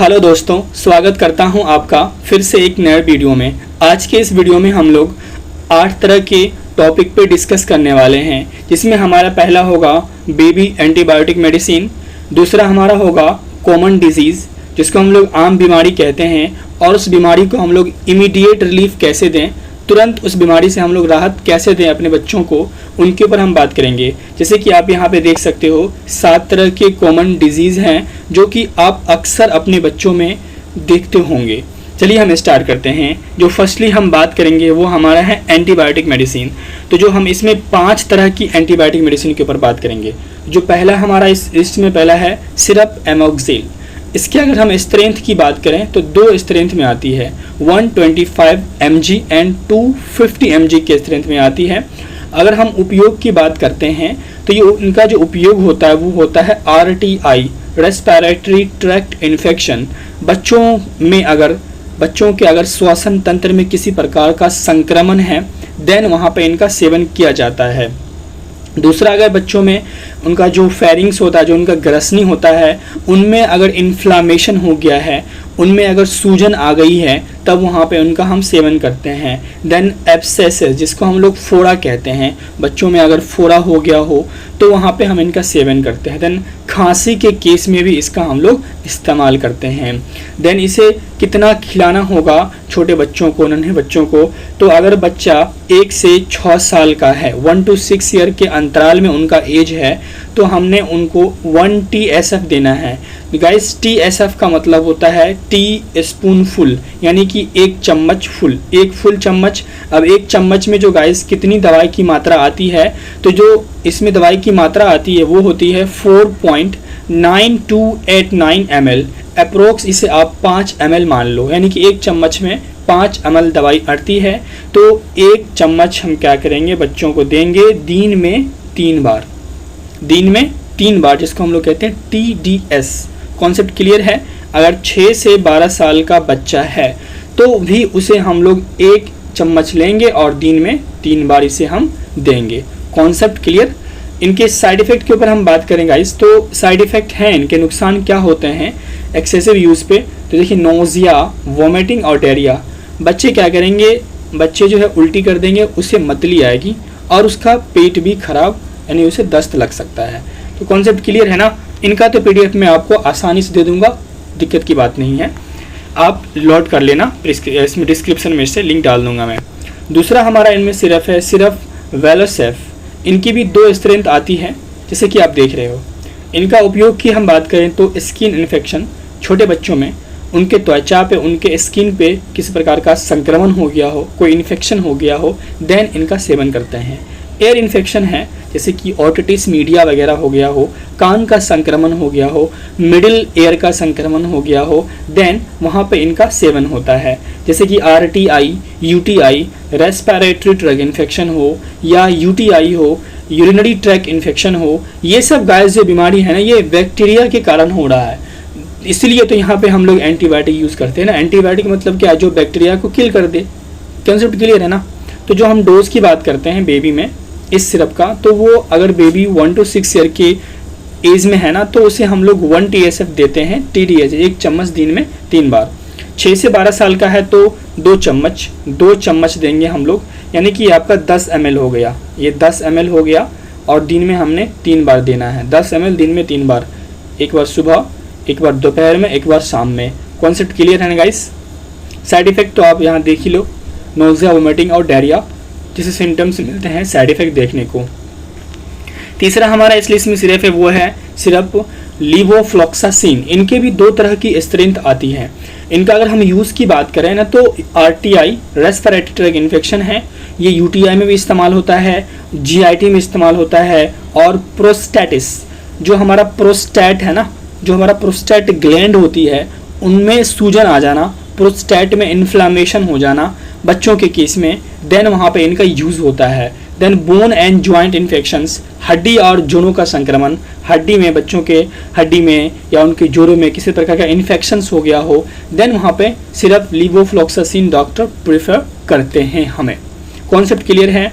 Hello दोस्तों, स्वागत करता हूं आपका फिर से एक नए वीडियो में। आज के इस वीडियो में हम लोग 8 तरह के टॉपिक पे डिस्कस करने वाले हैं, जिसमें हमारा पहला होगा बेबी एंटीबायोटिक मेडिसिन, दूसरा हमारा होगा कॉमन डिजीज़ जिसको हम लोग आम बीमारी कहते हैं, और उस बीमारी को हम लोग इमीडिएट रिलीफ कैसे दें, तुरंत उस बीमारी से हम लोग राहत कैसे दें अपने बच्चों को, उनके ऊपर हम बात करेंगे। जैसे कि आप यहाँ पे देख सकते हो 7 तरह के कॉमन डिजीज़ हैं जो कि आप अक्सर अपने बच्चों में देखते होंगे। चलिए हम स्टार्ट करते हैं। जो फर्स्टली हम बात करेंगे वो हमारा है एंटीबायोटिक मेडिसिन। तो जो हम इसमें 5 तरह की एंटीबायोटिक मेडिसिन के ऊपर बात करेंगे। जो पहला हमारा इस लिस्ट में पहला है सिरप एमोक्सिल। इसके अगर हम स्ट्रेंथ की बात करें तो 2 स्ट्रेंथ में आती है, 125 mg एंड 250 mg के स्ट्रेंथ में आती है। अगर हम उपयोग की बात करते हैं तो ये इनका जो उपयोग होता है वो होता है RTI, रेस्पिरेटरी ट्रैक्ट इन्फेक्शन। बच्चों के अगर श्वसन तंत्र में किसी प्रकार का संक्रमण है देन वहाँ पे इनका सेवन किया जाता है। दूसरा, अगर बच्चों में उनका जो फेरिंग्स होता है, जो उनका ग्रसनी होता है, उनमें अगर इन्फ्लामेशन हो गया है, उनमें अगर सूजन आ गई है, तब वहाँ पे उनका हम सेवन करते हैं। देन एब्सेसेस, जिसको हम लोग फोड़ा कहते हैं, बच्चों में अगर फोड़ा हो गया हो तो वहाँ पे हम इनका सेवन करते हैं। देन खांसी के केस में भी इसका हम लोग इस्तेमाल करते हैं। देन इसे कितना खिलाना होगा छोटे बच्चों को, नन्हे बच्चों को, तो अगर बच्चा 1 से 6 साल का है, 1 to 6 ईयर के अंतराल में उनका एज है, तो हमने उनको 1 TSF देना है। गाइस, TSF का मतलब होता है टी स्पून फुल, यानी कि 1 चम्मच फुल, 1 फुल चम्मच। अब 1 चम्मच में जो गाइस कितनी दवाई की मात्रा आती है, तो जो इसमें दवाई की मात्रा आती है वो होती है 4.9289 ml। अप्रोक्स इसे आप 5 ml मान लो, यानी कि 1 चम्मच में 5 ml दवाई आती है। तो 1 चम्मच हम क्या करेंगे, बच्चों को देंगे दिन में 3 बार, जिसको हम लोग कहते हैं TDS। कॉन्सेप्ट क्लियर है? अगर 6 से 12 साल का बच्चा है तो भी उसे हम लोग 1 चम्मच लेंगे और दिन में 3 बार इसे हम देंगे। Concept clear? इनके साइड इफ़ेक्ट के ऊपर हम बात करेंगे गाइस। तो साइड इफ़ेक्ट हैं, इनके नुकसान क्या होते हैं एक्सेसिव यूज़ पे, तो देखिए नोज़िया, वॉमिटिंग और डायरिया। बच्चे क्या करेंगे, बच्चे जो है उल्टी कर देंगे, उससे मतली आएगी और उसका पेट भी खराब, यानी उसे दस्त लग सकता है। तो कॉन्सेप्ट क्लियर है ना? इनका तो PDF में आपको आसानी से दे दूंगा, दिक्कत की बात नहीं है, आप लोड कर लेना, इसमें डिस्क्रिप्शन में से लिंक डाल दूंगा मैं। दूसरा हमारा इनमें सिरप है, सिरप वेलोसेफ। इनकी भी 2 स्ट्रेंथ आती है, जैसे कि आप देख रहे हो। इनका उपयोग की हम बात करें तो स्किन इन्फेक्शन, छोटे बच्चों में उनके त्वचा पे, उनके स्किन पे किसी प्रकार का संक्रमण हो गया हो, कोई इन्फेक्शन हो गया हो, देन इनका सेवन करते हैं। एयर इन्फेक्शन है, जैसे कि ओटिटिस मीडिया वगैरह हो गया हो, कान का संक्रमण हो गया हो, मिडिल एयर का संक्रमण हो गया हो, देन वहाँ पे इनका सेवन होता है। जैसे कि RTI, UTI, respiratory tract infection हो या UTI हो, यूरिनरी ट्रैक इन्फेक्शन हो, ये सब गाइस जो बीमारी है ना, ये बैक्टीरिया के कारण हो रहा है। इसलिए तो यहाँ पे हम लोग एंटीबायोटिक यूज़ करते हैं ना। एंटीबायोटिक मतलब क्या, जो बैक्टीरिया को किल कर दे। कंसेप्ट क्लियर है ना? तो जो हम डोज की बात करते हैं बेबी में इस सिरप का, तो वो अगर बेबी 1 to 6 ईयर के एज में है ना, तो उसे हम लोग 1 TSF देते हैं, TDS, 1 चम्मच दिन में 3 बार। 6 से 12 साल का है तो 2 चम्मच देंगे हम लोग, यानी कि आपका 10 ml हो गया, ये 10 ml हो गया, और दिन में हमने 3 बार देना है। 10 ml दिन में 3 बार, एक बार सुबह, एक बार दोपहर में, एक बार शाम में। कॉन्सेप्ट क्लियर है ना गाइस? साइड इफेक्ट तो आप यहाँ देख ही लो, नोज़िया, वोमिटिंग और डायरिया जैसे सिम्टम्स मिलते हैं साइड इफेक्ट देखने को। तीसरा हमारा इस लिस्ट में सिरप है, वो है सिरप लीवोफ्लॉक्सासिन। इनके भी 2 तरह की स्ट्रेंथ आती है। इनका अगर हम यूज़ की बात करें ना, तो RTI, रेस्पिरेटरी ट्रैक इन्फेक्शन है, ये UTI में भी इस्तेमाल होता है, GIT में इस्तेमाल होता है, और प्रोस्टेटिस, जो हमारा प्रोस्टेट है ना, जो हमारा प्रोस्टेट ग्लैंड होती है, उनमें सूजन आ जाना, प्रोस्टेट में इन्फ्लामेशन हो जाना बच्चों के केस में, देन वहाँ पे इनका यूज़ होता है। Then bone and joint infections, हड्डी और जोड़ों का संक्रमण, हड्डी में, बच्चों के हड्डी में या उनके जोड़ों में किसी प्रकार का इन्फेक्शंस हो गया हो, देन वहाँ पे सिर्फ लीवोफ्लॉक्सासिन डॉक्टर प्रेफर करते हैं हमें। कॉन्सेप्ट क्लियर है?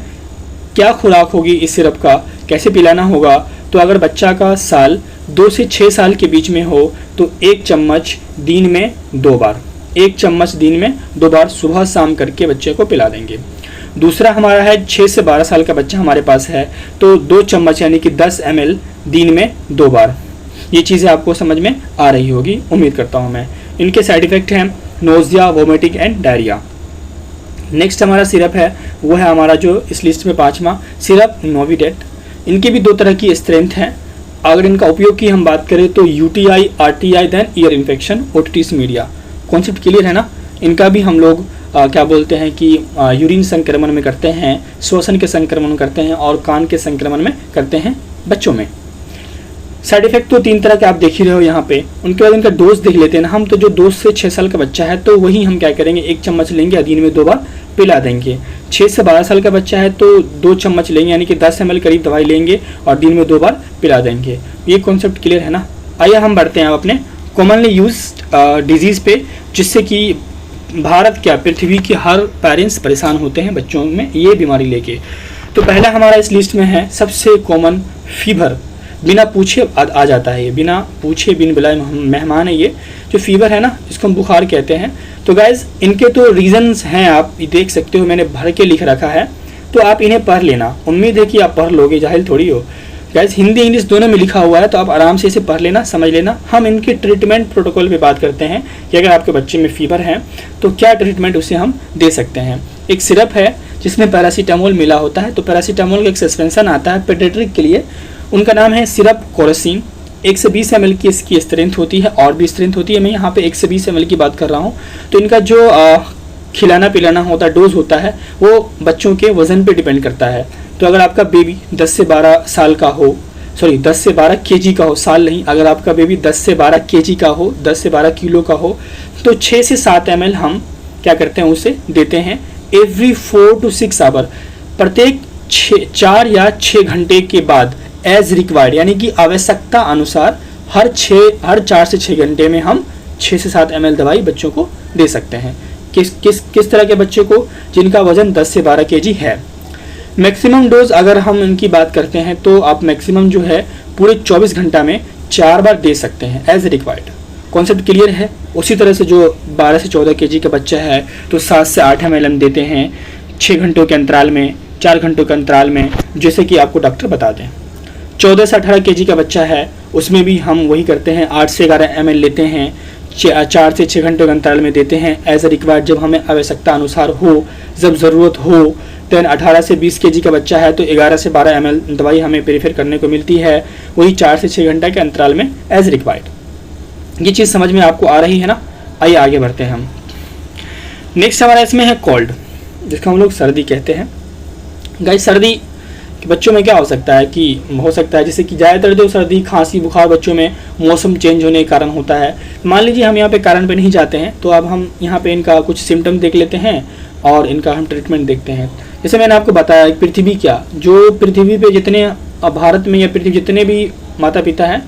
क्या खुराक होगी इस सिरप का, कैसे पिलाना होगा, तो अगर बच्चा का साल 2 से 6 साल के बीच में हो तो 1 चम्मच दिन में 2 बार, 1 चम्मच दिन में 2 बार सुबह शाम करके बच्चे को पिला देंगे। दूसरा हमारा है 6 से 12 साल का बच्चा हमारे पास है तो 2 चम्मच यानी कि 10 ml दिन में 2 बार। ये चीज़ें आपको समझ में आ रही होगी, उम्मीद करता हूँ मैं। इनके साइड इफ़ेक्ट हैं nausea, vomiting and diarrhoea. Next हमारा सिरप है, वो है हमारा जो इस लिस्ट में 5वां सिरप नोविडेट। इनकी भी 2 तरह की स्ट्रेंथ हैं। अगर इनका उपयोग की हम बात करें तो UTI, RTI then ear infection, otitis media. Concept clear है ना। इनका भी हम लोग क्या बोलते हैं कि यूरिन संक्रमण में करते हैं, श्वसन के संक्रमण में करते हैं और कान के संक्रमण में करते हैं बच्चों में। साइड इफेक्ट तो 3 तरह के आप देख ही रहे हो यहाँ पे। उनके बाद इनका डोज देख लेते हैं ना हम। तो जो 2 से 6 साल का बच्चा है तो वही हम क्या करेंगे, 1 चम्मच लेंगे और दिन में 2 बार पिला देंगे। 6 से 12 साल का बच्चा है तो 2 चम्मच लेंगे यानी कि 10 ml करीब दवाई लेंगे और दिन में 2 बार पिला देंगे। ये कॉन्सेप्ट क्लियर है ना। आइए हम बढ़ते हैं अपने कॉमनली यूज डिजीज़ पे, जिससे कि भारत क्या पृथ्वी के हर पेरेंट्स परेशान होते हैं बच्चों में ये बीमारी लेके। तो पहला हमारा इस लिस्ट में है सबसे कॉमन फीवर। बिना पूछे आ जाता है ये, बिना पूछे बिन बुलाए मेहमान है ये जो फीवर है ना, इसको हम बुखार कहते हैं। तो गाइज इनके तो रीजंस हैं, आप देख सकते हो, मैंने भर के लिख रखा है तो आप इन्हें पढ़ लेना। उम्मीद है कि आप पढ़ लोगे, जाहिल थोड़ी हो। गाइज हिंदी इंग्लिश दोनों में लिखा हुआ है तो आप आराम से इसे पढ़ लेना, समझ लेना। हम इनके ट्रीटमेंट प्रोटोकॉल पे बात करते हैं कि अगर आपके बच्चे में फीवर है तो क्या ट्रीटमेंट उसे हम दे सकते हैं। एक सिरप है जिसमें पैरासीटामोल मिला होता है। तो पैरासीटामोल का एक सस्पेंशन आता है पेडियाट्रिक के लिए, उनका नाम है सिरप कोरोसिन। 1 से 20 ml की इसकी स्ट्रेंथ होती है, और भी स्ट्रेंथ होती है। मैं यहाँ पे 1 से 20 ml की बात कर रहा हूँ। तो इनका जो खिलाना पिलाना होता है, डोज होता है, वो बच्चों के वजन पे डिपेंड करता है। तो अगर आपका बेबी 10 से 12 साल का हो, 10 से 12 kg का हो, साल नहीं, अगर आपका बेबी 10 से 12 kg का हो, 10 से 12 किलो का हो, तो 6 से 7 ml हम क्या करते हैं, उसे देते हैं एवरी 4 to 6 आवर, प्रत्येक 4 या 6 घंटे के बाद, एज रिक्वायर्ड यानी कि आवश्यकता अनुसार हर 4 से 6 घंटे में हम 6 से 7 ml दवाई बच्चों को दे सकते हैं। किस तरह के बच्चे को, जिनका वजन 10 से 12 kg है। मैक्सिमम डोज अगर हम इनकी बात करते हैं तो आप मैक्सिमम जो है पूरे 24 घंटा में 4 बार दे सकते हैं एज रिक्वायर्ड। कॉन्सेप्ट क्लियर है। उसी तरह से जो 12 से 14 kg का बच्चा है तो 7 से 8 ml हम देते हैं 6 घंटों के अंतराल में, 4 घंटों के अंतराल में, जैसे कि आपको डॉक्टर बता दें। 14 से 18 kg का बच्चा है उसमें भी हम वही करते हैं, 8 से 11 ml लेते हैं, 4 से 6 घंटों के अंतराल में देते हैं एज अ रिक्वायर्ड, जब हमें आवश्यकता अनुसार हो, जब ज़रूरत हो। देन 18 से 20 kg का बच्चा है तो 11 से 12 ml दवाई हमें प्रेफर करने को मिलती है, वही 4 से 6 घंटा के अंतराल में एज रिक्वायर्ड। ये चीज़ समझ में आपको आ रही है ना। आइए आगे बढ़ते हैं हम। नेक्स्ट हमारा इसमें है कोल्ड, जिसको हम लोग सर्दी कहते हैं। गाइस सर्दी के बच्चों में क्या हो सकता है कि हो सकता है जैसे कि ज़्यादातर जो सर्दी खांसी बुखार बच्चों में मौसम चेंज होने के कारण होता है। मान लीजिए हम यहाँ पे कारण पे नहीं जाते हैं, तो अब हम यहाँ पे इनका कुछ सिम्टम देख लेते हैं और इनका हम ट्रीटमेंट देखते हैं। जैसे मैंने आपको बताया पृथ्वी क्या, जो पृथ्वी पे जितने भारत में या पृथ्वी जितने भी माता पिता हैं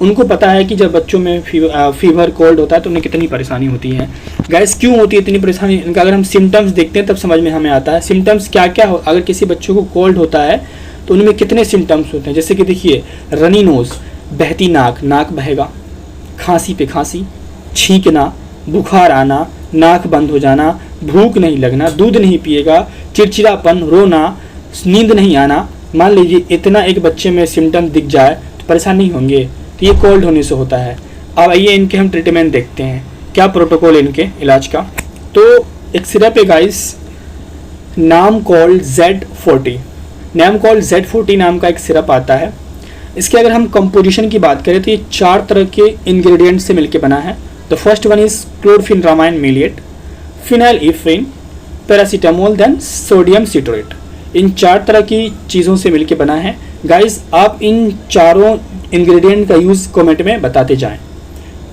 उनको पता है कि जब बच्चों में फीवर कोल्ड होता है तो उन्हें कितनी परेशानी होती है। गैस क्यों होती है इतनी परेशानी, इनका अगर हम सिम्टम्स देखते हैं तब समझ में हमें आता है सिम्टम्स क्या क्या हो। अगर किसी बच्चों को कोल्ड होता है तो उनमें कितने सिम्टम्स होते हैं, जैसे कि देखिए रनी नोज, बहती नाक, नाक बहेगा, खांसी पे खांसी, छींकना, बुखार आना, नाक बंद हो जाना, भूख नहीं लगना, दूध नहीं पिएगा, चिड़चिड़ापन, रोना, नींद नहीं आना। मान लीजिए इतना एक बच्चे में सिम्टम दिख जाए तो परेशान नहीं होंगे, तो ये कोल्ड होने से होता है। अब आइए इनके हम ट्रीटमेंट देखते हैं, क्या प्रोटोकॉल इनके इलाज का। तो एक सिरप है गाइस, नाम कॉल्ड Z40, नाम कॉल्ड Z40 नाम का एक सिरप आता है। इसके अगर हम कंपोजिशन की बात करें तो ये 4 तरह के इंग्रेडिएंट से मिलकर बना है। The first one is chlorpheniramine maleate, phenylephrine, paracetamol, then sodium citrate. इन 4 तरह की चीज़ों से मिलकर बना है। गाइस आप इन चारों इंग्रेडिएंट का यूज़ कमेंट में बताते जाएं।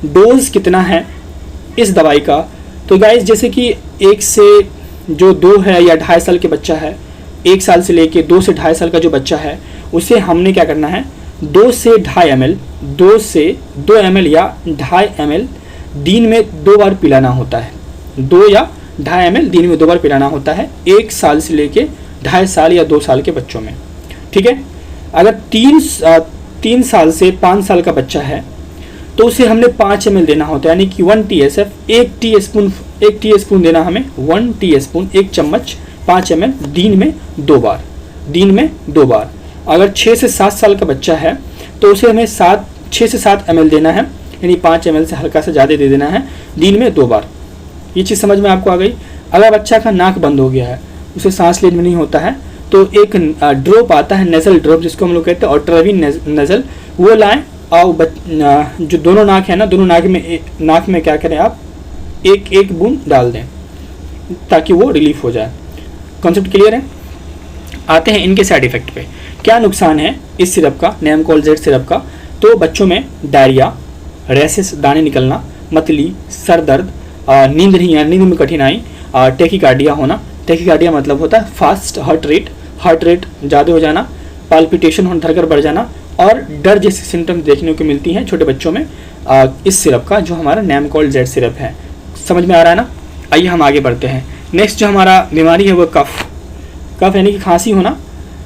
डोज कितना है इस दवाई का, तो गाइस जैसे कि 1 से जो 2 है या 2.5 साल के बच्चा है, 1 साल से लेके 2 से 2.5 साल का जो बच्चा है उसे हमने क्या करना है 2 से 2.5 ml, 2 से 2 ml या 2.5 ml दिन में 2 बार पिलाना होता है। 2 या 2.5 ml दिन में 2 बार पिलाना होता है 1 साल से लेके 2.5 साल या 2 साल के बच्चों में। ठीक है, अगर 3 साल से 5 साल का बच्चा है तो उसे हमने 5 ml देना होता है, यानी कि 1 TSF, 1 टीस्पून देना हमें, 1 टीस्पून, 1 चम्मच 5 ml दिन में 2 बार। अगर 6 से 7 साल का बच्चा है तो उसे हमें 6 से 7 ml देना है, यानी 5 ml से हल्का सा ज़्यादा दे देना है दिन में 2 बार। ये चीज़ समझ में आपको आ गई। अगर बच्चा का नाक बंद हो गया है, उसे सांस लेने में नहीं होता है, तो एक ड्रॉप आता है, नेजल ड्रॉप जिसको हम लोग कहते हैं, ऑट्राविन नेजल, वो लाएं और जो दोनों नाक है ना, दोनों नाक में क्या करें आप, एक बूंद डाल दें ताकि वो रिलीफ हो जाए। कॉन्सेप्ट क्लियर है। आते हैं इनके साइड इफेक्ट पे। क्या नुकसान है इस सिरप का, नेमकोलजेड सिरप का? तो बच्चों में डायरिया, रैसेस, दाने निकलना, मतली, सर दर्द, नींद नहीं आना, नींद में कठिनाई, टेकिकार्डिया होना। टेकिकार्डिया मतलब होता है फास्ट हार्ट रेट ज़्यादा हो जाना, पाल्पिटेशन होना, धड़कन बढ़ जाना, और डर जैसी सिम्टम्स देखने को मिलती हैं छोटे बच्चों में इस सिरप का, जो हमारा नेमकोलजेड सिरप है। समझ में आ रहा है ना। आइए हम आगे बढ़ते हैं। नेक्स्ट जो हमारा बीमारी है वो कफ यानी कि खांसी होना।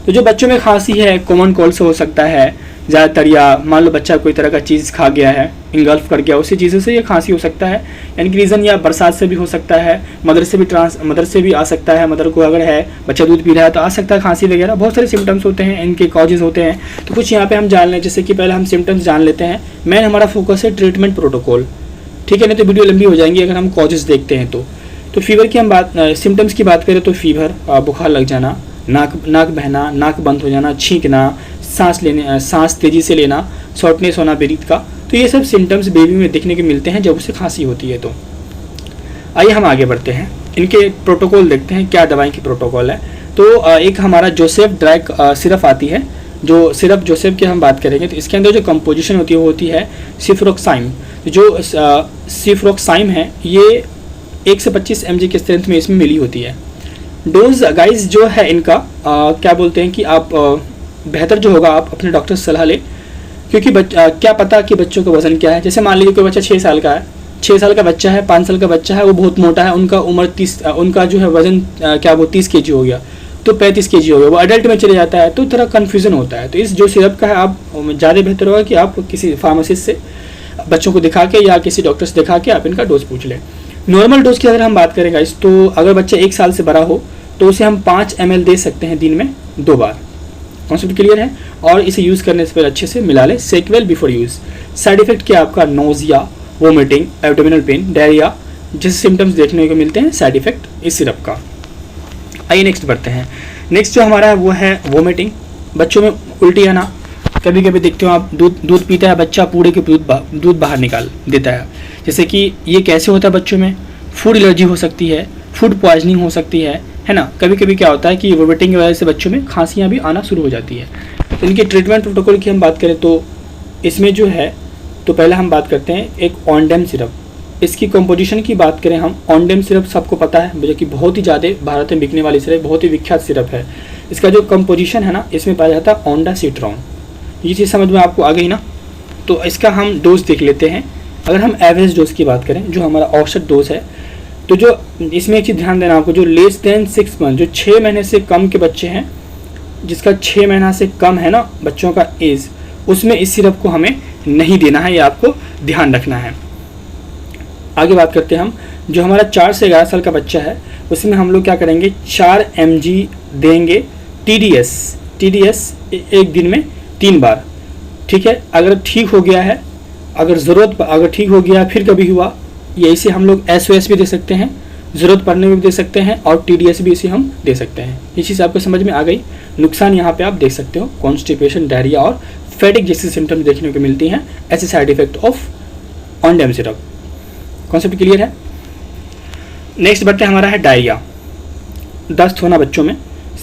तो जो बच्चों में खांसी है, कॉमन कोल्ड से हो सकता है ज़्यादातर, या मान लो बच्चा कोई तरह का चीज़ खा गया है, इंगल्फ कर गया, उसी चीज़ों से ये खांसी हो सकता है। यानी कि रीज़न या बरसात से भी हो सकता है, मदर से भी आ सकता है, मदर को अगर है, बच्चा दूध पी रहा है तो आ सकता है खांसी वगैरह। बहुत सारे सिम्टम्स होते हैं, इनके कॉजेज़ होते हैं। तो कुछ यहाँ पे हम जान लें, जैसे कि पहले हम सिम्टम्स जान लेते हैं। मेन हमारा फोकस है ट्रीटमेंट प्रोटोकॉल, ठीक है, नहीं तो वीडियो लंबी हो जाएंगी अगर हम कॉजेज़ देखते हैं तो फीवर की हम सिम्टम्स की बात करें तो फीवर, बुखार लग जाना, नाक बहना, नाक बंद हो जाना, छींकना, सांस तेज़ी से लेना, शॉर्टनेस होना ब्रीथ का। तो ये सब सिम्टम्स बेबी में देखने को मिलते हैं जब उसे खांसी होती है। तो आइए हम आगे बढ़ते हैं, इनके प्रोटोकॉल देखते हैं, क्या दवाई की प्रोटोकॉल है। तो एक हमारा जोसेफ ड्राई सिरप आती है, जो सिरप जोसेफ की हम बात करेंगे तो इसके अंदर जो कंपोजिशन होती है वो होती है सिफ्रोक्साइम। जो सिफ्रोक्साइम है ये 1 से 25 mg की स्ट्रेंथ में इसमें मिली होती है। डोज गाइज जो है इनका क्या बोलते हैं कि आप बेहतर जो होगा आप अपने डॉक्टर से सलाह लें, क्योंकि क्या पता कि बच्चों का वजन क्या है। जैसे मान लीजिए कोई बच्चा 6 साल का है, 6 साल का बच्चा है, 5 साल का बच्चा है, वो बहुत मोटा है, उनका उम्र 30, उनका जो है वजन क्या वो 30 kg हो गया, तो 35 kg हो गया, वो अडल्ट में चले जाता है, तो थोड़ा कन्फ्यूजन होता है। तो इस जो सिरप का है आप ज़्यादा बेहतर होगा कि आप किसी फार्मासिस्ट से बच्चों को दिखा के या किसी डॉक्टर से दिखा के आप इनका डोज पूछ लें। नॉर्मल डोज की अगर हम बात करें गाइस, तो अगर बच्चा 1 साल से बड़ा हो तो उसे हम 5 ml दे सकते हैं दिन में 2 बार। कॉन्सेप्ट क्लियर है। और इसे यूज़ करने से पहले अच्छे से मिला लें, shake well before use. Side effect क्या आपका, nausea, vomiting, abdominal pain, diarrhoea जैसे सिम्टम्स देखने को मिलते हैं साइड इफेक्ट इस सिरप का। आइए नेक्स्ट बढ़ते हैं। नेक्स्ट जो हमारा है वो है वोमिटिंग। बच्चों में उल्टी आना, कभी कभी देखते हो आप दूध पीता है बच्चा, पूरे के दूध बाहर निकाल देता है। जैसे कि ये कैसे होता है बच्चों में, फूड एलर्जी हो सकती है, फूड पॉइजनिंग हो सकती है ना। कभी कभी क्या होता है कि वोमिटिंग की वजह से बच्चों में खांसियाँ भी आना शुरू हो जाती है। तो इनके ट्रीटमेंट प्रोटोकॉल की हम बात करें तो इसमें जो है, तो पहले हम बात करते हैं एक ऑनडेम सिरप। इसकी कंपोजिशन की बात करें हम, ऑनडेम सिरप सबको पता है, जो कि बहुत ही ज़्यादा भारत में बिकने वाली सिरप, बहुत ही विख्यात सिरप है। इसका जो कंपोजिशन है ना, इसमें पाया जाता है ओंडासिट्रॉन। ये चीज़ समझ में आपको आ गई ना। तो इसका हम डोज देख लेते हैं। अगर हम एवरेज डोज की बात करें, जो हमारा औसत डोज है, तो जो इसमें एक चीज़ ध्यान देना आपको, जो लेस देन 6 मंथ, जो 6 महीने से कम के बच्चे हैं, जिसका 6 महीना से कम है ना बच्चों का एज, उसमें इस सिरप को हमें नहीं देना है, ये आपको ध्यान रखना है। आगे बात करते हैं हम, जो हमारा 4 से 11 साल का बच्चा है, उसमें हम लोग क्या करेंगे, 4 mg देंगे TDS एक दिन में 3 बार। ठीक है, अगर ठीक हो गया है, अगर ठीक हो गया फिर कभी हुआ, ये इसे हम लोग SOS भी दे सकते हैं, ज़रूरत पड़ने में भी दे सकते हैं, और TDS भी इसे हम दे सकते हैं। ये चीज़ आपको समझ में आ गई। नुकसान यहाँ पे आप देख सकते हो, कॉन्स्टिपेशन, डायरिया और फैटिक जैसी सिम्टम्स देखने को मिलती हैं, ऐसे side effect of Ondem syrup. Concept clear है। नेक्स्ट बढ़ते हमारा है डायरिया, दस्त होना बच्चों में।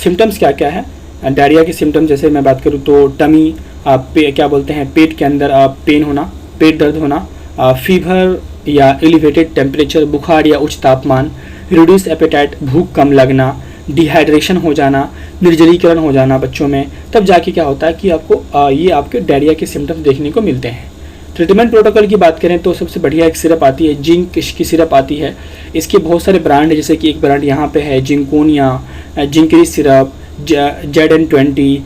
सिम्टम्स क्या क्या है डायरिया के सिम्टम्स, जैसे मैं बात करूँ तो टमी, क्या बोलते हैं, पेट के अंदर पेन होना, पेट दर्द होना, फीवर या एलिवेटेड टेम्परेचर, बुखार या उच्च तापमान, रिड्यूस एपेटाइट, भूख कम लगना, डिहाइड्रेशन हो जाना, निर्जलीकरण हो जाना बच्चों में, तब जाके क्या होता है कि आपको ये आपके डायरिया के सिम्टम्स देखने को मिलते हैं। ट्रीटमेंट प्रोटोकॉल की बात करें तो सबसे बढ़िया एक सिरप आती है, जिंक की सिरप आती है। इसके बहुत सारे ब्रांड है, जैसे कि एक ब्रांड यहाँ पे है जिंकोनिया, जिंकरी सिरप, ZN20,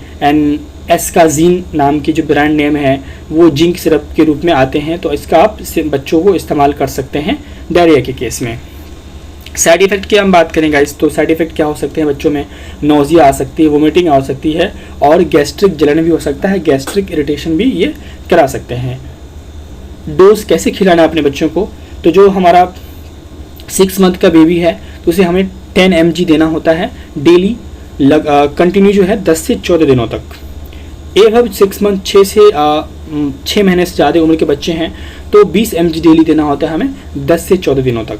एस्काजीन नाम की जो ब्रांड नेम है वो जिंक सिरप के रूप में आते हैं, तो इसका आप बच्चों को इस्तेमाल कर सकते हैं डायरिया के केस में। साइड इफेक्ट की हम बात करें गाइस, तो साइड इफेक्ट क्या हो सकते हैं बच्चों में? नोजिया आ सकती है, वोमिटिंग आ सकती है और गैस्ट्रिक जलन भी हो सकता है, गैस्ट्रिक इरिटेशन भी ये करा सकते हैं। डोज कैसे खिलाना है अपने बच्चों को? तो जो हमारा 6 मंथ का बेबी है तो उसे हमें 10 mg देना होता है डेली कंटिन्यू जो है 10 से 14 दिनों तक। एवं 6 मंथ 6 महीने से ज़्यादा उम्र के बच्चे हैं तो 20 mg डेली देना होता है हमें 10 से 14 दिनों तक।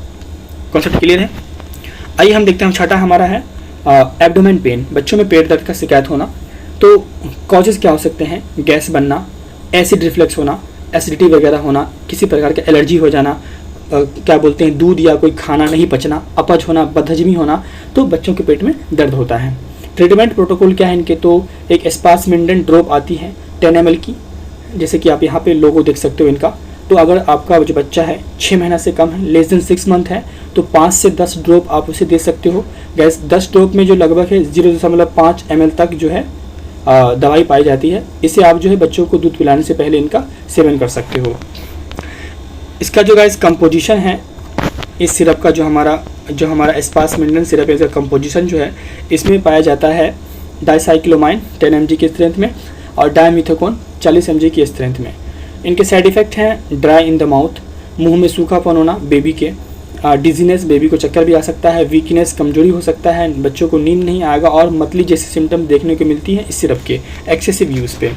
कॉन्सेप्ट क्लियर है? आइए हम देखते हैं, छठा हमारा है एब्डोमेन पेन, बच्चों में पेट दर्द का शिकायत होना। तो कॉजेज क्या हो सकते हैं? गैस बनना, एसिड रिफ्लेक्स होना, एसिडिटी वगैरह होना, किसी प्रकार का एलर्जी हो जाना, क्या बोलते हैं दूध या कोई खाना नहीं पचना, अपच होना, बदहजमी होना, तो बच्चों के पेट में दर्द होता है। ट्रीटमेंट प्रोटोकॉल क्या है इनके? तो एक स्पासमिंडन ड्रॉप आती है 10 ml की, जैसे कि आप यहाँ पे लोगो देख सकते हो इनका। तो अगर आपका जो बच्चा है 6 महीना से कम है, लेस देन 6 मंथ है, तो 5 से 10 ड्रॉप आप उसे दे सकते हो। गैस 10 ड्रॉप में जो लगभग है 0.5 ml तक जो है दवाई पाई जाती है। इसे आप जो है बच्चों को दूध पिलाने से पहले इनका सेवन कर सकते हो। इसका जो गाइस कंपोजिशन है इस सिरप का, जो हमारा स्पासमिंडन सिरप है, इसका कंपोजिशन जो है इसमें पाया जाता है डाइसाइक्लोमाइन 10 mg की स्ट्रेंथ में और डायमिथोकोन 40 mg की स्ट्रेंथ में। इनके साइड इफ़ेक्ट हैं ड्राई इन द माउथ, मुंह में सूखापन होना बेबी के, डिजीनेस, बेबी को चक्कर भी आ सकता है, वीकनेस, कमजोरी हो सकता है, बच्चों को नींद नहीं आएगा और मतली जैसी सिम्टम देखने को मिलती है इस सिरप के एक्सेसिव यूज़ पे।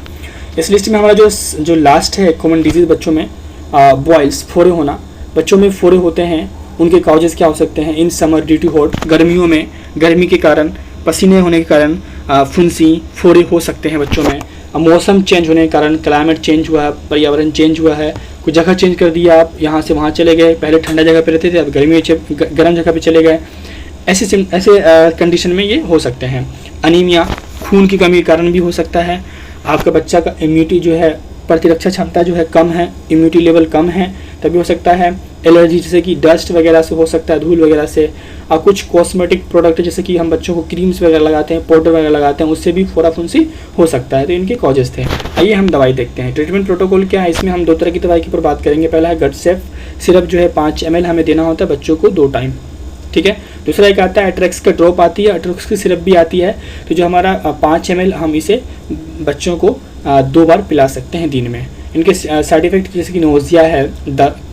इस लिस्ट में हमारा जो लास्ट है कॉमन डिजीज़ बच्चों में, बॉयल्स, फोड़े होना। बच्चों में फोड़े होते हैं, उनके कॉजेज़ क्या हो सकते हैं? In summer due to hot, गर्मियों में गर्मी के कारण, पसीने होने के कारण फुंसी, फोड़े हो सकते हैं बच्चों में। मौसम चेंज होने के कारण, क्लाइमेट चेंज हुआ है, पर्यावरण चेंज हुआ है, कुछ जगह चेंज कर दिया, आप यहाँ से वहाँ चले गए, पहले ठंडा जगह पे रहते थे अब गर्म जगह पे चले गए, ऐसे कंडीशन में ये हो सकते हैं। अनीमिया, खून की कमी के कारण भी हो सकता है। आपका बच्चा का इम्यूनिटी जो है, प्रतिरक्षा क्षमता जो है कम है, इम्यूनिटी लेवल कम है, तभी हो सकता है। एलर्जी जैसे कि डस्ट वगैरह से हो सकता है, धूल वगैरह से, और कुछ कॉस्मेटिक प्रोडक्ट जैसे कि हम बच्चों को क्रीम्स वगैरह लगाते हैं, पाउडर वगैरह लगाते हैं, उससे भी फोड़ा फुंसी हो सकता है। तो इनके कॉजेज थे। आइए हम दवाई देखते हैं। ट्रीटमेंट प्रोटोकॉल क्या है? इसमें हम 2 तरह की दवाई के ऊपर बात करेंगे। पहला है गट सेफ सिरप, जो है 5 ml हमें देना होता है बच्चों को 2 टाइम, ठीक है। दूसरा एक आता है एट्रेक्स का ड्रॉप आती है, एट्रेक्स की सिरप भी आती है। तो जो हमारा 5 ml हम इसे बच्चों को 2 बार पिला सकते हैं दिन में। इनके साइड इफ़ेक्ट जैसे कि नोजिया है,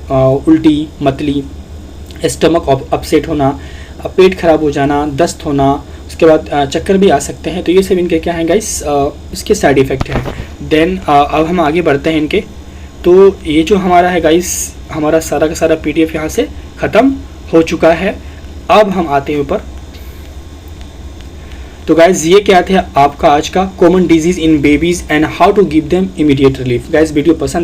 उल्टी, मतली, स्टमक अपसेट होना, पेट खराब हो जाना, दस्त होना, उसके बाद चक्कर भी आ सकते हैं। तो ये सब इनके क्या हैं गाइस, इसके साइड इफ़ेक्ट हैं। देन अब हम आगे बढ़ते हैं इनके। तो ये जो हमारा है गाइस, हमारा सारा का सारा PDF यहाँ से ख़त्म हो चुका है। अब हम आते हैं ऊपर। तो गाइज ये क्या थे आपका आज का common disease in babies and how to give them immediate relief. Guys video पसंद